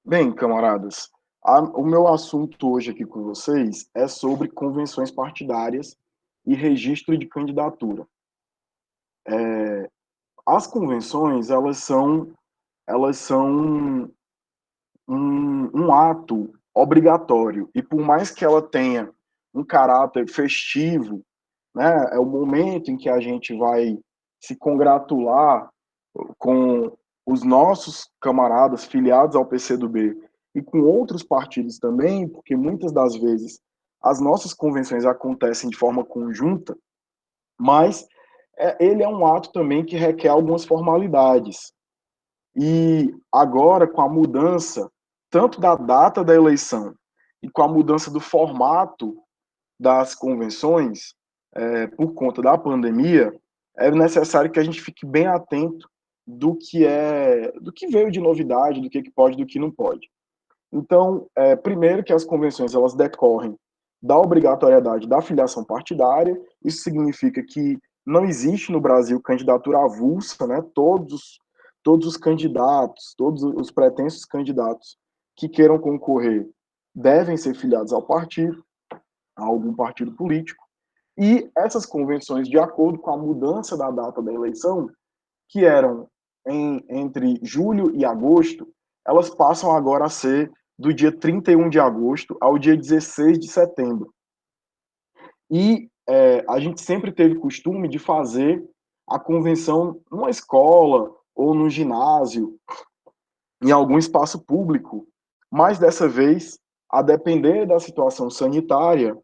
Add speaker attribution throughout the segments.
Speaker 1: Bem, camaradas, o meu assunto hoje aqui com vocês é sobre convenções partidárias e registro de candidatura. As convenções, elas são um ato obrigatório e por mais que ela tenha um caráter festivo, né, é o momento em que a gente vai se congratular com os nossos camaradas filiados ao PCdoB e com outros partidos também, porque muitas das vezes as nossas convenções acontecem de forma conjunta, mas ele é um ato também que requer algumas formalidades. E agora, com a mudança tanto da data da eleição e com a mudança do formato das convenções, por conta da pandemia, é necessário que a gente fique bem atento do que veio de novidade, do que pode, do que não pode. Então, primeiro que as convenções elas decorrem da obrigatoriedade da filiação partidária. Isso significa que não existe no Brasil candidatura avulsa, né? Todos os candidatos, todos os pretensos candidatos que queiram concorrer devem ser filiados ao partido, a algum partido político. E essas convenções, de acordo com a mudança da data da eleição, que eram entre julho e agosto, elas passam agora a ser do dia 31 de agosto ao dia 16 de setembro. E a gente sempre teve costume de fazer a convenção numa escola ou no ginásio, em algum espaço público, mas dessa vez, a depender da situação sanitária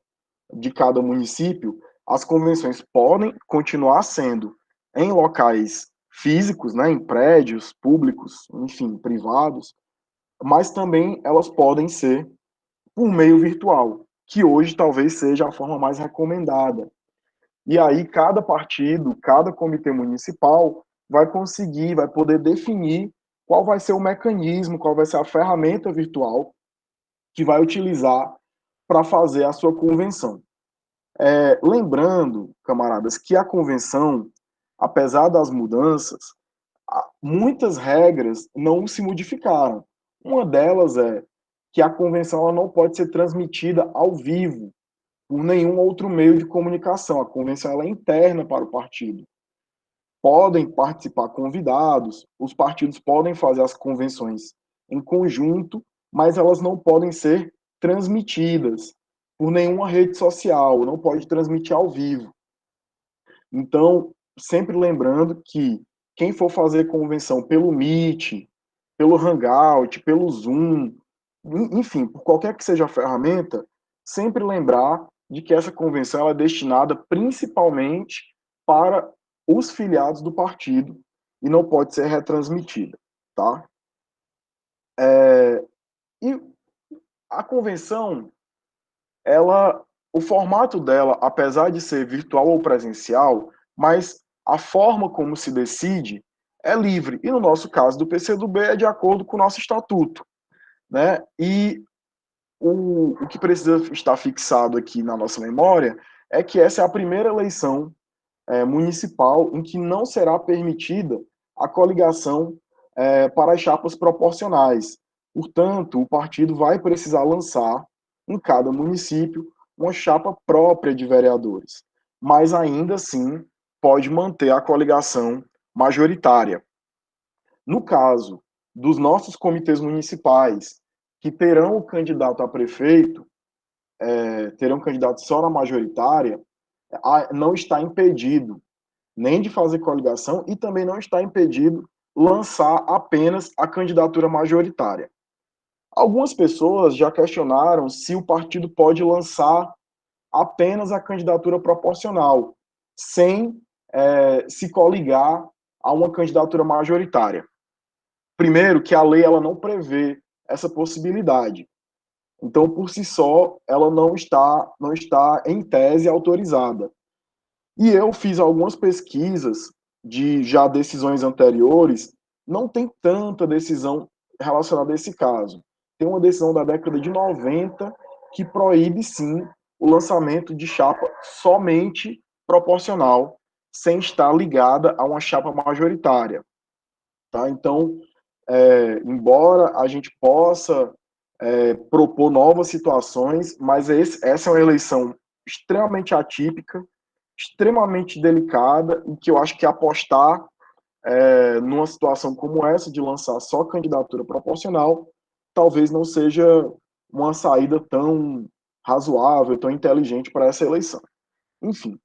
Speaker 1: de cada município, as convenções podem continuar sendo em locais físicos, né, em prédios públicos, enfim, privados, mas também elas podem ser por meio virtual, que hoje talvez seja a forma mais recomendada. E aí cada partido, cada comitê municipal vai poder definir qual vai ser o mecanismo, qual vai ser a ferramenta virtual que vai utilizar para fazer a sua convenção. Lembrando, camaradas, que a convenção, apesar das mudanças, muitas regras não se modificaram. Uma delas é que a convenção ela não pode ser transmitida ao vivo por nenhum outro meio de comunicação. A convenção ela é interna para o partido. Podem participar convidados, os partidos podem fazer as convenções em conjunto, mas elas não podem ser transmitidas por nenhuma rede social, não pode transmitir ao vivo. Então, sempre lembrando que quem for fazer convenção pelo Meet, pelo Hangout, pelo Zoom, enfim, por qualquer que seja a ferramenta, sempre lembrar de que essa convenção é destinada principalmente para os filiados do partido e não pode ser retransmitida, tá? E a convenção, o formato dela, apesar de ser virtual ou presencial, mas a forma como se decide é livre. E no nosso caso do PCdoB é de acordo com o nosso estatuto, né? E o que precisa estar fixado aqui na nossa memória é que essa é a primeira eleição municipal em que não será permitida a coligação para as chapas proporcionais. Portanto, o partido vai precisar lançar em cada município uma chapa própria de vereadores, mas ainda assim pode manter a coligação majoritária. No caso dos nossos comitês municipais, que terão o candidato a prefeito, terão candidato só na majoritária, não está impedido nem de fazer coligação e também não está impedido lançar apenas a candidatura majoritária. Algumas pessoas já questionaram se o partido pode lançar apenas a candidatura proporcional, sem se coligar a uma candidatura majoritária. Primeiro, que a lei ela não prevê essa possibilidade. Então, por si só, ela não está em tese autorizada. E eu fiz algumas pesquisas de já decisões anteriores, não tem tanta decisão relacionada a esse caso. Tem uma decisão da década de 90 que proíbe, sim, o lançamento de chapa somente proporcional, sem estar ligada a uma chapa majoritária. Tá? Então, embora a gente possa propor novas situações, mas essa é uma eleição extremamente atípica, extremamente delicada, e que eu acho que apostar numa situação como essa, de lançar só candidatura proporcional, talvez não seja uma saída tão razoável, tão inteligente para essa eleição. Enfim,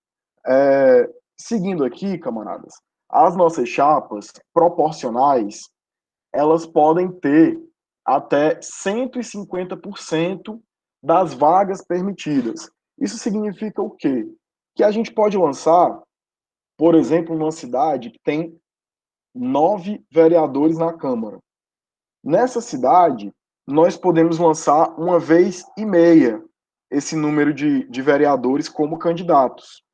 Speaker 1: seguindo aqui, camaradas, as nossas chapas proporcionais, elas podem ter até 150% das vagas permitidas. Isso significa o quê? Que a gente pode lançar, por exemplo, numa cidade que tem 9 vereadores na Câmara. Nessa cidade, nós podemos lançar uma vez e meia esse número de vereadores como candidatos.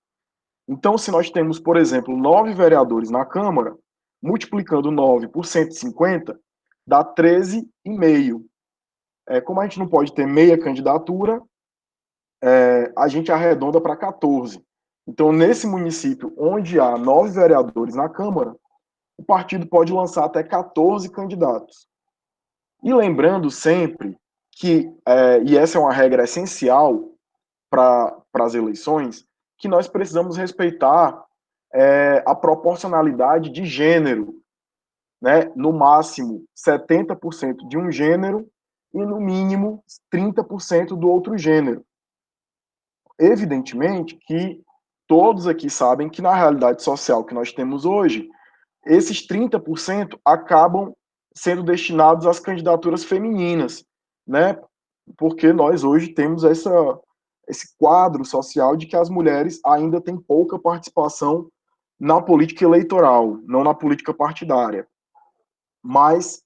Speaker 1: Então, se nós temos, por exemplo, 9 vereadores na Câmara, multiplicando 9 por 150, dá 13,5. Como a gente não pode ter meia candidatura, a gente arredonda para 14. Então, nesse município onde há 9 vereadores na Câmara, o partido pode lançar até 14 candidatos. E lembrando sempre que, e essa é uma regra essencial para as eleições, que nós precisamos respeitar a proporcionalidade de gênero, né? No máximo 70% de um gênero e no mínimo 30% do outro gênero. Evidentemente que todos aqui sabem que na realidade social que nós temos hoje, esses 30% acabam sendo destinados às candidaturas femininas, né? Porque nós hoje temos esse quadro social de que as mulheres ainda têm pouca participação na política eleitoral, não na política partidária. Mas,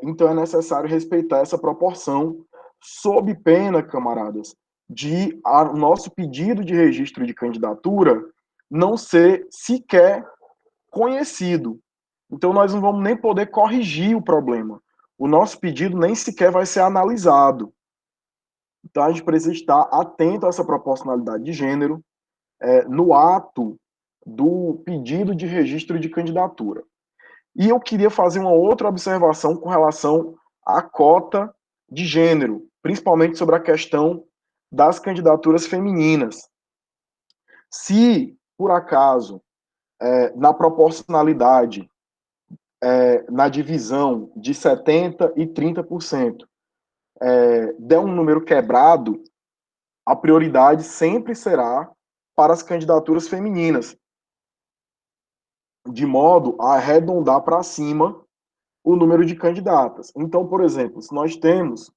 Speaker 1: então é necessário respeitar essa proporção, sob pena, camaradas, de o nosso pedido de registro de candidatura não ser sequer conhecido. Então, nós não vamos nem poder corrigir o problema. O nosso pedido nem sequer vai ser analisado. Então, a gente precisa estar atento a essa proporcionalidade de gênero no ato do pedido de registro de candidatura. E eu queria fazer uma outra observação com relação à cota de gênero, principalmente sobre a questão das candidaturas femininas. Se, por acaso, na proporcionalidade, na divisão de 70% e 30%, der um número quebrado, a prioridade sempre será para as candidaturas femininas, de modo a arredondar para cima o número de candidatas. Então, por exemplo, se nós temos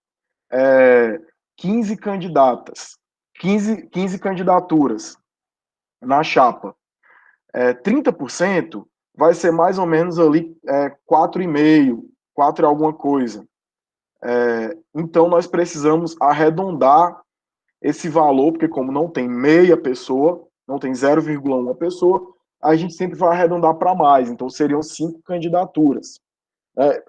Speaker 1: 15 candidatas, 15 candidaturas na chapa, 30% vai ser mais ou menos ali 4,5, 4 e alguma coisa. Então, nós precisamos arredondar esse valor, porque como não tem meia pessoa, não tem 0,1 pessoa, a gente sempre vai arredondar para mais. Então, seriam 5 candidaturas.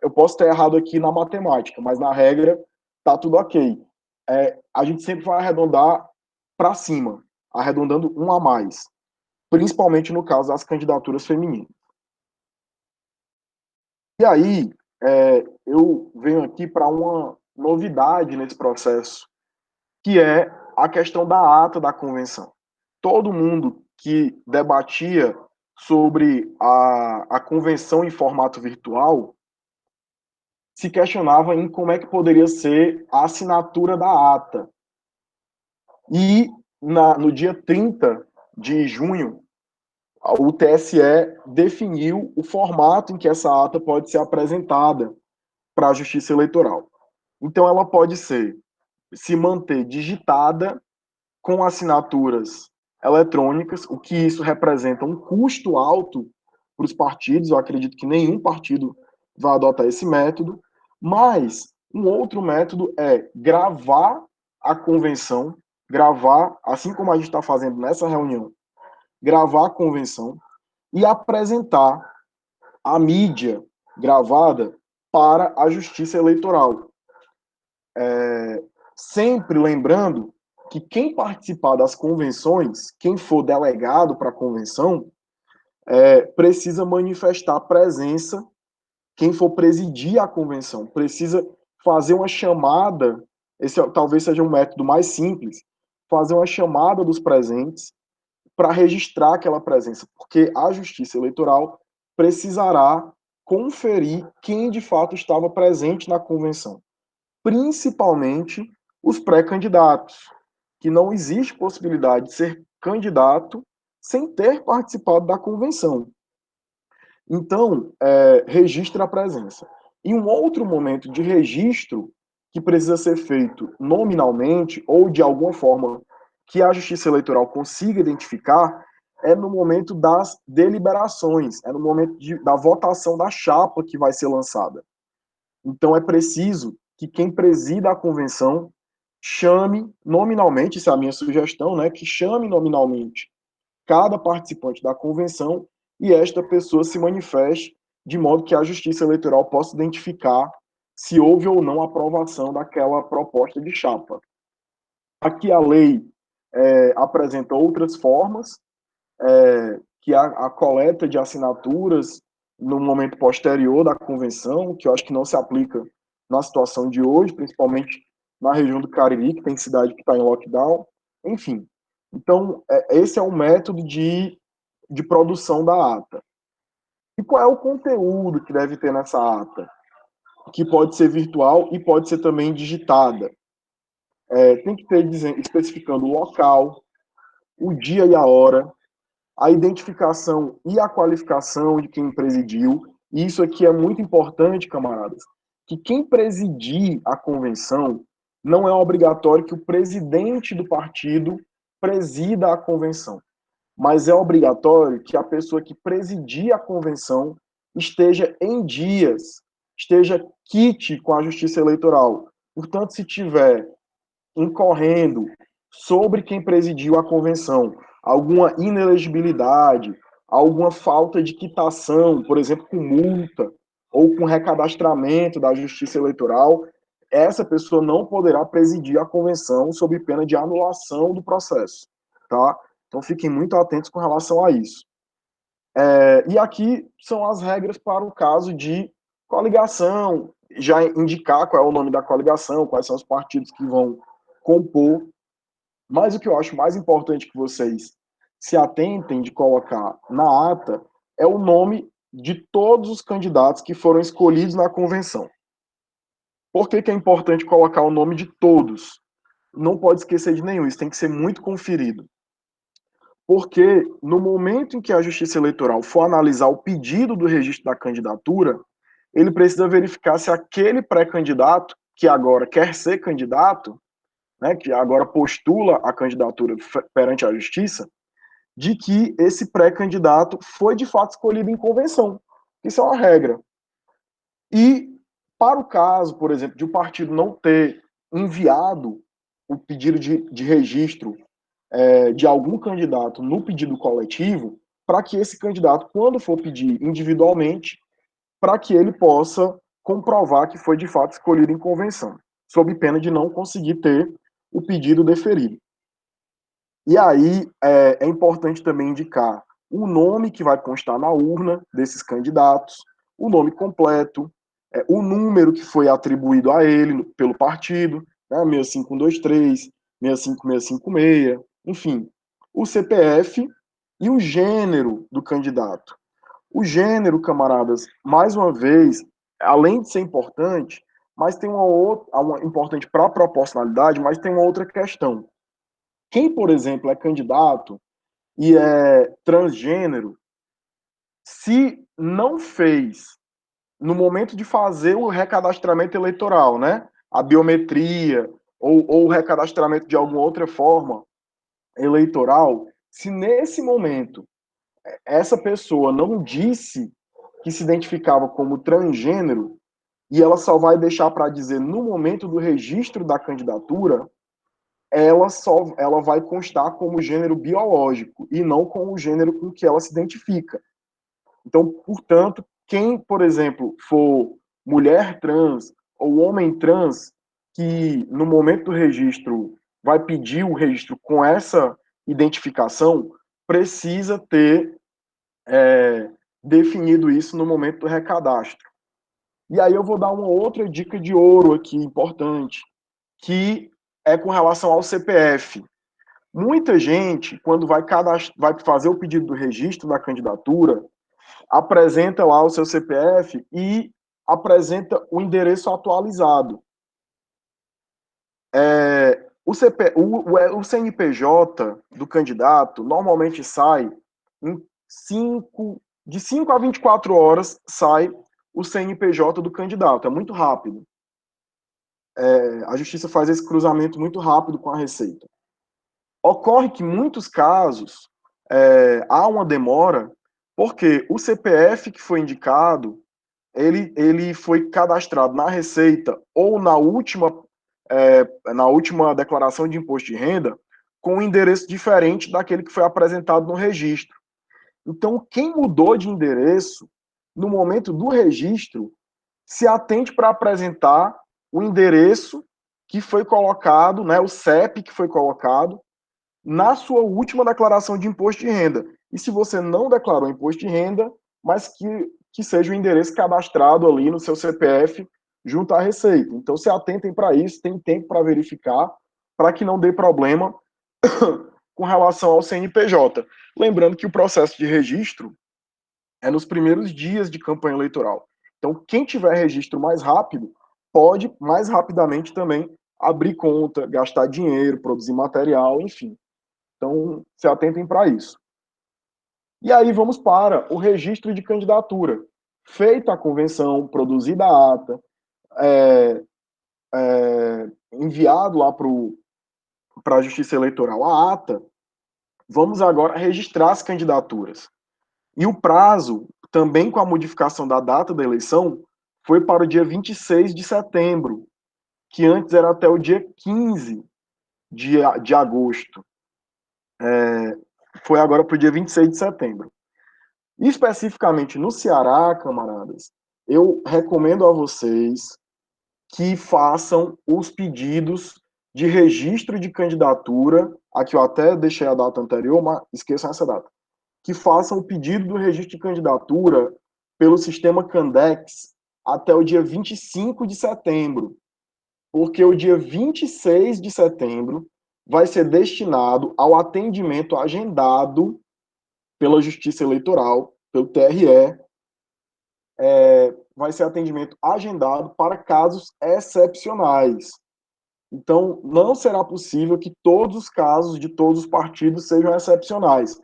Speaker 1: Eu posso estar errado aqui na matemática, mas na regra tá tudo ok. A gente sempre vai arredondar para cima, arredondando um a mais, principalmente no caso das candidaturas femininas. E aí, eu venho aqui para uma novidade nesse processo, que é a questão da ata da convenção. Todo mundo que debatia sobre a convenção em formato virtual se questionava em como é que poderia ser a assinatura da ata. E no dia 30 de junho, o TSE definiu o formato em que essa ata pode ser apresentada para a Justiça Eleitoral. Então, ela pode se manter digitada com assinaturas eletrônicas, o que isso representa um custo alto para os partidos. Eu acredito que nenhum partido vai adotar esse método, mas um outro método é gravar a convenção, gravar, assim como a gente está fazendo nessa reunião, gravar a convenção e apresentar a mídia gravada para a Justiça Eleitoral. Sempre lembrando que quem participar das convenções, quem for delegado para a convenção, precisa manifestar presença quem for presidir a convenção precisa fazer uma chamada, esse talvez seja um método mais simples, fazer uma chamada dos presentes para registrar aquela presença, porque a Justiça Eleitoral precisará conferir quem de fato estava presente na convenção, principalmente os pré-candidatos, que não existe possibilidade de ser candidato sem ter participado da convenção. Então, registra a presença. E um outro momento de registro que precisa ser feito nominalmente ou de alguma forma que a Justiça Eleitoral consiga identificar é no momento das deliberações, é no momento da votação da chapa que vai ser lançada. Então, é preciso que quem presida a convenção chame nominalmente, isso é a minha sugestão, né, que chame nominalmente cada participante da convenção e esta pessoa se manifeste de modo que a Justiça Eleitoral possa identificar se houve ou não aprovação daquela proposta de chapa. Aqui a lei apresenta outras formas, que a coleta de assinaturas no momento posterior da convenção, que eu acho que não se aplica na situação de hoje, principalmente na região do Cariri, que tem cidade que está em lockdown, enfim. Então, esse é um método de produção da ata. E qual é o conteúdo que deve ter nessa ata? Que pode ser virtual e pode ser também digitada. Tem que ter especificando o local, o dia e a hora, a identificação e a qualificação de quem presidiu. E isso aqui é muito importante, camaradas, que quem presidir a convenção não é obrigatório que o presidente do partido presida a convenção, mas é obrigatório que a pessoa que presidir a convenção esteja em dias, esteja quite com a Justiça Eleitoral. Portanto, se tiver incorrendo sobre quem presidiu a convenção alguma inelegibilidade, alguma falta de quitação, por exemplo, com multa ou com recadastramento da Justiça Eleitoral, essa pessoa não poderá presidir a convenção sob pena de anulação do processo, tá? Então fiquem muito atentos com relação a isso. E aqui são as regras para o caso de coligação, já indicar qual é o nome da coligação, quais são os partidos que vão compor. Mas o que eu acho mais importante que vocês se atentem de colocar na ata é o nome de todos os candidatos que foram escolhidos na convenção. Por que é importante colocar o nome de todos? Não pode esquecer de nenhum, isso tem que ser muito conferido. Porque no momento em que a Justiça Eleitoral for analisar o pedido do registro da candidatura, ele precisa verificar se aquele pré-candidato, que agora quer ser candidato, né, que agora postula a candidatura perante a Justiça, de que esse pré-candidato foi de fato escolhido em convenção. Isso é uma regra. E para o caso, por exemplo, de o partido não ter enviado o pedido de registro de algum candidato no pedido coletivo, para que esse candidato, quando for pedir individualmente, para que ele possa comprovar que foi de fato escolhido em convenção, sob pena de não conseguir ter o pedido deferido. E aí é importante também indicar o nome que vai constar na urna desses candidatos, o nome completo, o número que foi atribuído a ele pelo partido, né, 65123, 65656, enfim, o CPF e o gênero do candidato. O gênero, camaradas, mais uma vez, além de ser importante, mas tem uma importante para a proporcionalidade, mas tem uma outra questão. Quem, por exemplo, é candidato e é transgênero, se não fez no momento de fazer o recadastramento eleitoral, né, a biometria ou o recadastramento de alguma outra forma eleitoral, se nesse momento essa pessoa não disse que se identificava como transgênero e ela só vai deixar para dizer no momento do registro da candidatura, ela vai constar como gênero biológico e não como o gênero com que ela se identifica. Então, portanto, quem, por exemplo, for mulher trans ou homem trans, que no momento do registro vai pedir o registro com essa identificação, precisa ter definido isso no momento do recadastro. E aí eu vou dar uma outra dica de ouro aqui, importante, que é com relação ao CPF. Muita gente, quando vai fazer o pedido do registro da candidatura, apresenta lá o seu CPF e apresenta o endereço atualizado. O CNPJ do candidato normalmente sai em de 5 a 24 horas sai o CNPJ do candidato. É muito rápido. A justiça faz esse cruzamento muito rápido com a Receita. Ocorre que, em muitos casos, há uma demora, porque o CPF que foi indicado, ele foi cadastrado na Receita ou na última declaração de imposto de renda com um endereço diferente daquele que foi apresentado no registro. Então, quem mudou de endereço, no momento do registro, se atente para apresentar o endereço que foi colocado, né, o CEP que foi colocado, na sua última declaração de imposto de renda. E se você não declarou imposto de renda, mas que seja o endereço cadastrado ali no seu CPF junto à Receita. Então, se atentem para isso, tem tempo para verificar, para que não dê problema com relação ao CNPJ. Lembrando que o processo de registro é nos primeiros dias de campanha eleitoral. Então, quem tiver registro mais rápido, pode mais rapidamente também abrir conta, gastar dinheiro, produzir material, enfim. Então, se atentem para isso. E aí vamos para o registro de candidatura. Feita a convenção, produzida a ata, enviado lá para a Justiça Eleitoral a ata, vamos agora registrar as candidaturas. E o prazo, também com a modificação da data da eleição, foi para o dia 26 de setembro, que antes era até o dia 15 de agosto. Foi agora para o dia 26 de setembro. Especificamente no Ceará, camaradas, eu recomendo a vocês que façam os pedidos de registro de candidatura. Aqui eu até deixei a data anterior, mas esqueçam essa data. Que façam o pedido do registro de candidatura pelo sistema Candex até o dia 25 de setembro, porque o dia 26 de setembro vai ser destinado ao atendimento agendado pela Justiça Eleitoral, pelo TRE, vai ser atendimento agendado para casos excepcionais. Então, não será possível que todos os casos de todos os partidos sejam excepcionais.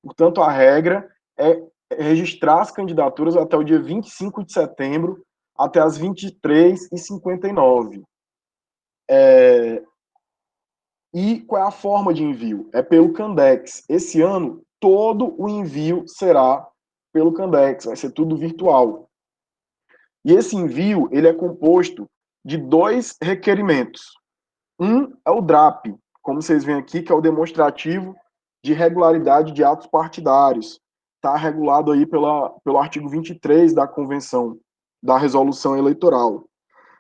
Speaker 1: Portanto, a regra é registrar as candidaturas até o dia 25 de setembro, até as 23h59. E qual é a forma de envio? É pelo Candex. Esse ano, todo o envio será pelo Candex, vai ser tudo virtual. E esse envio, ele é composto de 2 requerimentos. Um é o DRAP, como vocês veem aqui, que é o demonstrativo de regularidade de atos partidários. Está regulado aí pelo artigo 23 da Convenção, da Resolução Eleitoral.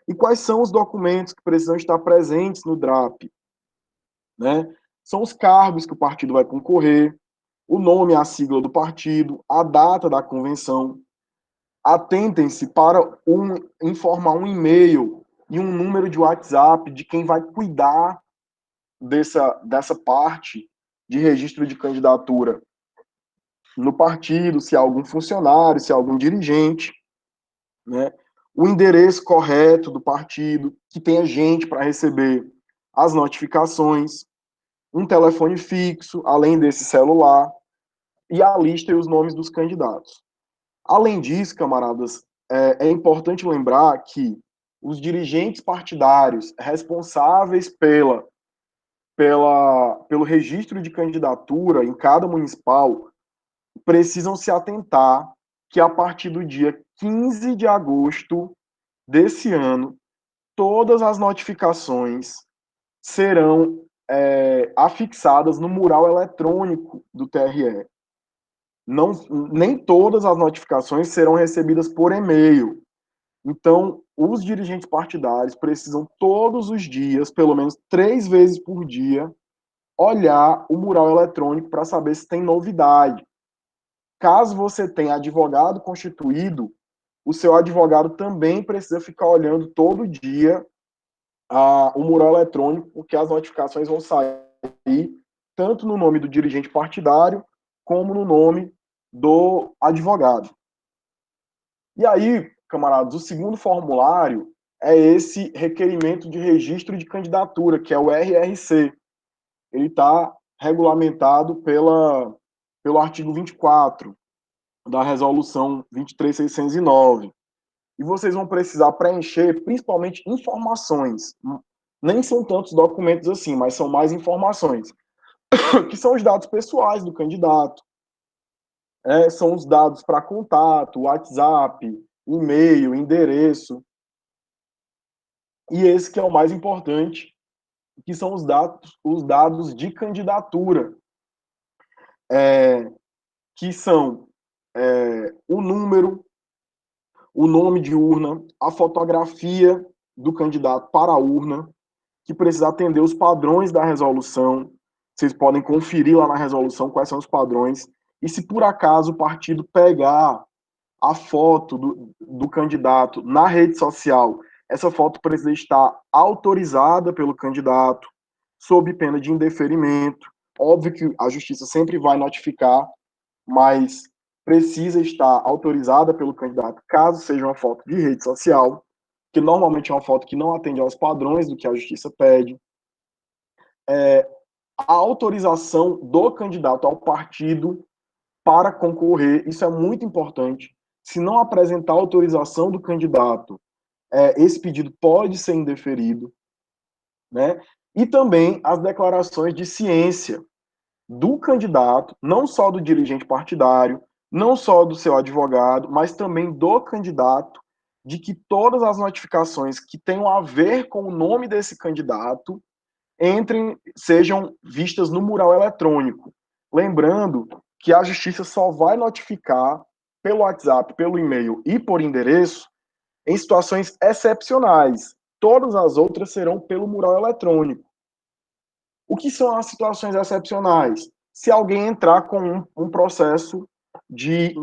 Speaker 1: E quais são os documentos que precisam estar presentes no DRAP? Né? São os cargos que o partido vai concorrer, o nome e a sigla do partido, a data da convenção. Atentem-se para informar um e-mail e um número de WhatsApp de quem vai cuidar dessa parte de registro de candidatura no partido, se há algum funcionário, se há algum dirigente, né? O endereço correto do partido, que tenha gente para receber as notificações, um telefone fixo, além desse celular, e a lista e os nomes dos candidatos. Além disso, camaradas, é importante lembrar que os dirigentes partidários responsáveis pelo registro de candidatura em cada municipal precisam se atentar que a partir do dia 15 de agosto desse ano, todas as notificações serão afixadas no mural eletrônico do TRE. Não, nem todas as notificações serão recebidas por e-mail. Então, os dirigentes partidários precisam todos os dias, pelo menos 3 vezes por dia, olhar o mural eletrônico para saber se tem novidade. Caso você tenha advogado constituído, o seu advogado também precisa ficar olhando todo dia o mural eletrônico, porque as notificações vão sair tanto no nome do dirigente partidário, como no nome do advogado. E aí, camaradas, o segundo formulário é esse requerimento de registro de candidatura, que é o RRC. Ele está regulamentado pelo artigo 24 da resolução 23.609. E vocês vão precisar preencher principalmente informações. Nem são tantos documentos assim, mas são mais informações, que são os dados pessoais do candidato, são os dados para contato, WhatsApp, e-mail, endereço. E esse que é o mais importante, que são os dados de candidatura, que são o número, o nome de urna, a fotografia do candidato para a urna, que precisa atender os padrões da resolução. Vocês podem conferir lá na resolução quais são os padrões. E se por acaso o partido pegar a foto do candidato na rede social, essa foto precisa estar autorizada pelo candidato, sob pena de indeferimento. Óbvio que a justiça sempre vai notificar, mas precisa estar autorizada pelo candidato, caso seja uma foto de rede social, que normalmente é uma foto que não atende aos padrões do que a justiça pede. A autorização do candidato ao partido para concorrer, isso é muito importante. Se não apresentar autorização do candidato, esse pedido pode ser indeferido, né? E também as declarações de ciência do candidato, não só do dirigente partidário, não só do seu advogado, mas também do candidato, de que todas as notificações que tenham a ver com o nome desse candidato sejam vistas no mural eletrônico. Lembrando que a justiça só vai notificar pelo WhatsApp, pelo e-mail e por endereço em situações excepcionais. Todas as outras serão pelo mural eletrônico. O que são as situações excepcionais? Se alguém entrar com um processo de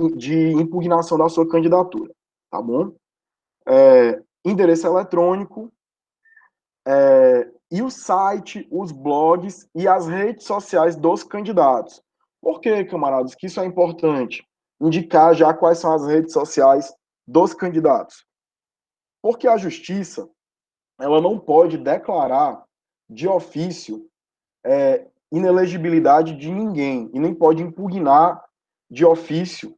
Speaker 1: impugnação da sua candidatura, tá bom? Endereço eletrônico, e o site, os blogs e as redes sociais dos candidatos. Por que, camaradas, que isso é importante? Indicar já quais são as redes sociais dos candidatos. Porque a justiça, ela não pode declarar de ofício inelegibilidade de ninguém e nem pode impugnar de ofício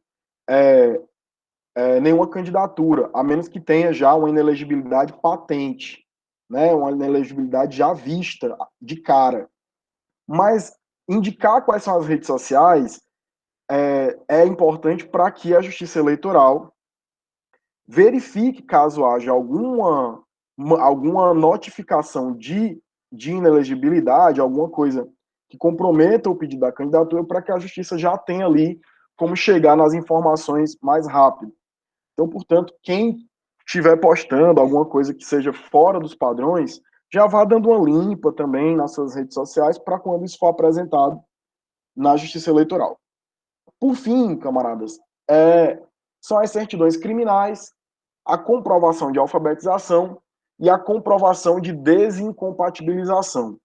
Speaker 1: nenhuma candidatura, a menos que tenha já uma inelegibilidade patente, né, uma inelegibilidade já vista de cara. Mas indicar quais são as redes sociais é importante para que a Justiça Eleitoral verifique caso haja alguma notificação de inelegibilidade, alguma coisa que comprometa o pedido da candidatura, para que a Justiça já tenha ali como chegar nas informações mais rápido. Então, portanto, quem estiver postando alguma coisa que seja fora dos padrões, já vá dando uma limpa também nas suas redes sociais para quando isso for apresentado na Justiça Eleitoral. Por fim, camaradas, são as certidões criminais, a comprovação de alfabetização e a comprovação de desincompatibilização.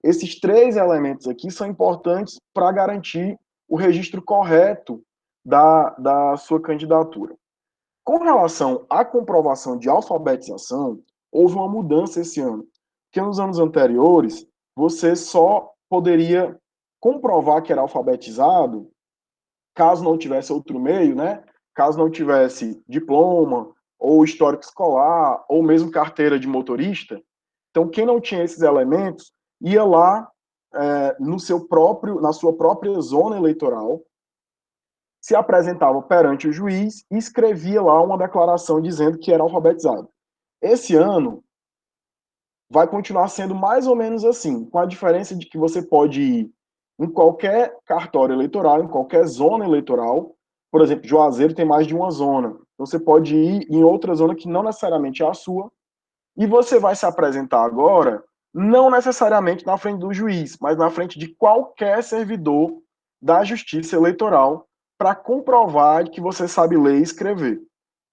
Speaker 1: Esses três elementos aqui são importantes para garantir o registro correto da sua candidatura. Com relação à comprovação de alfabetização, houve uma mudança esse ano, porque nos anos anteriores, você só poderia comprovar que era alfabetizado caso não tivesse outro meio, né? Caso não tivesse diploma, ou histórico escolar, ou mesmo carteira de motorista. Então, quem não tinha esses elementos, ia lá na sua própria zona eleitoral, se apresentava perante o juiz e escrevia lá uma declaração dizendo que era alfabetizado. Esse ano vai continuar sendo mais ou menos assim, com a diferença de que você pode ir em qualquer cartório eleitoral, em qualquer zona eleitoral. Por exemplo, Juazeiro tem mais de uma zona. Você pode ir em outra zona que não necessariamente é a sua, e você vai se apresentar agora, não necessariamente na frente do juiz, mas na frente de qualquer servidor da Justiça Eleitoral, para comprovar que você sabe ler e escrever.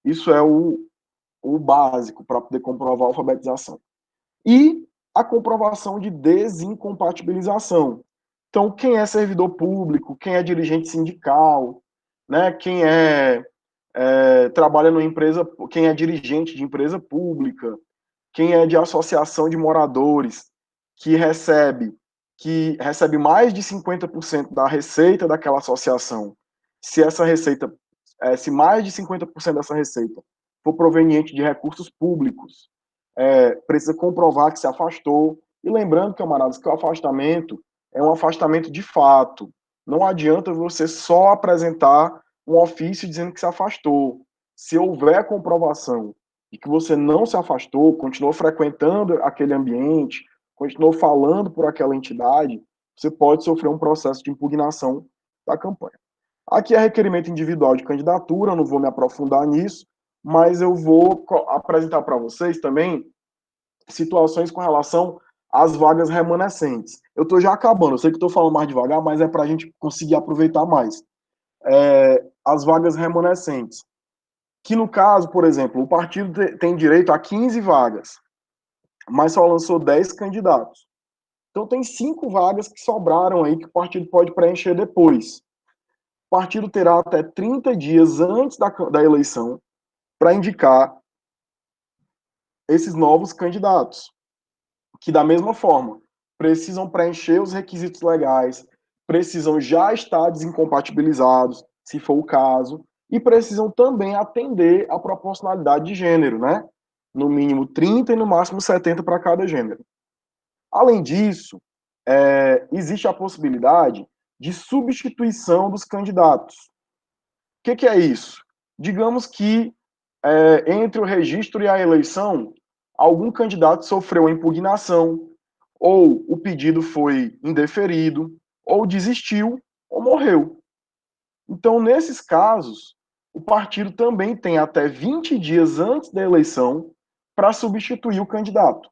Speaker 1: Isso é o básico para poder comprovar a alfabetização. E a comprovação de desincompatibilização. Então, quem é servidor público, quem é dirigente sindical, né, quem trabalha numa empresa, quem é dirigente de empresa pública, quem é de associação de moradores, que recebe mais de 50% da receita daquela associação, se essa receita, se mais de 50% dessa receita for proveniente de recursos públicos, precisa comprovar que se afastou. E lembrando, camaradas, que o afastamento é um afastamento de fato. Não adianta você só apresentar um ofício dizendo que se afastou. Se houver comprovação de que você não se afastou, continuou frequentando aquele ambiente, continuou falando por aquela entidade, você pode sofrer um processo de impugnação da campanha. Aqui é requerimento individual de candidatura, não vou me aprofundar nisso, mas eu vou apresentar para vocês também situações com relação às vagas remanescentes. Eu estou já acabando, eu sei que estou falando mais devagar, mas é para a gente conseguir aproveitar mais. As vagas remanescentes. Que no caso, por exemplo, o partido tem direito a 15 vagas, mas só lançou 10 candidatos. Então tem 5 vagas que sobraram aí que o partido pode preencher depois. O partido terá até 30 dias antes da eleição para indicar esses novos candidatos, que da mesma forma precisam preencher os requisitos legais, precisam já estar desincompatibilizados, se for o caso, e precisam também atender à proporcionalidade de gênero, né? No mínimo 30 e no máximo 70 para cada gênero. Além disso, existe a possibilidade de substituição dos candidatos. O que é isso? Digamos que entre o registro e a eleição, algum candidato sofreu uma impugnação, ou o pedido foi indeferido, ou desistiu, ou morreu. Então, nesses casos, o partido também tem até 20 dias antes da eleição para substituir o candidato.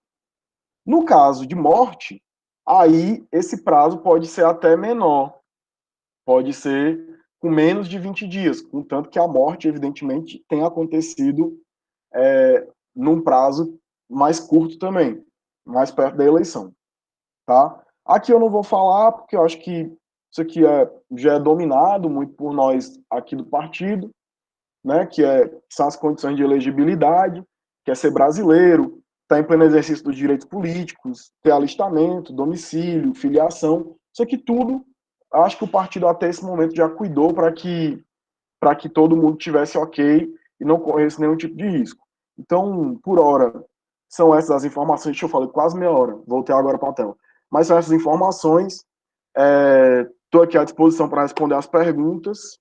Speaker 1: No caso de morte, aí esse prazo pode ser até menor, pode ser com menos de 20 dias, contanto que a morte, evidentemente, tenha acontecido num prazo mais curto também, mais perto da eleição, tá? Aqui eu não vou falar, porque eu acho que isso aqui já é dominado muito por nós aqui do partido, né, são as condições de elegibilidade, que é ser brasileiro, estar em pleno exercício dos direitos políticos, ter alistamento, domicílio, filiação, isso aqui tudo, acho que o partido até esse momento já cuidou para que todo mundo tivesse ok e não corresse nenhum tipo de risco. Então, por hora, são essas as informações. Deixa eu falar quase meia hora, voltei agora para a tela. Mas são essas informações. Estou aqui à disposição para responder as perguntas.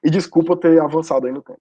Speaker 1: E desculpa ter avançado aí no tempo.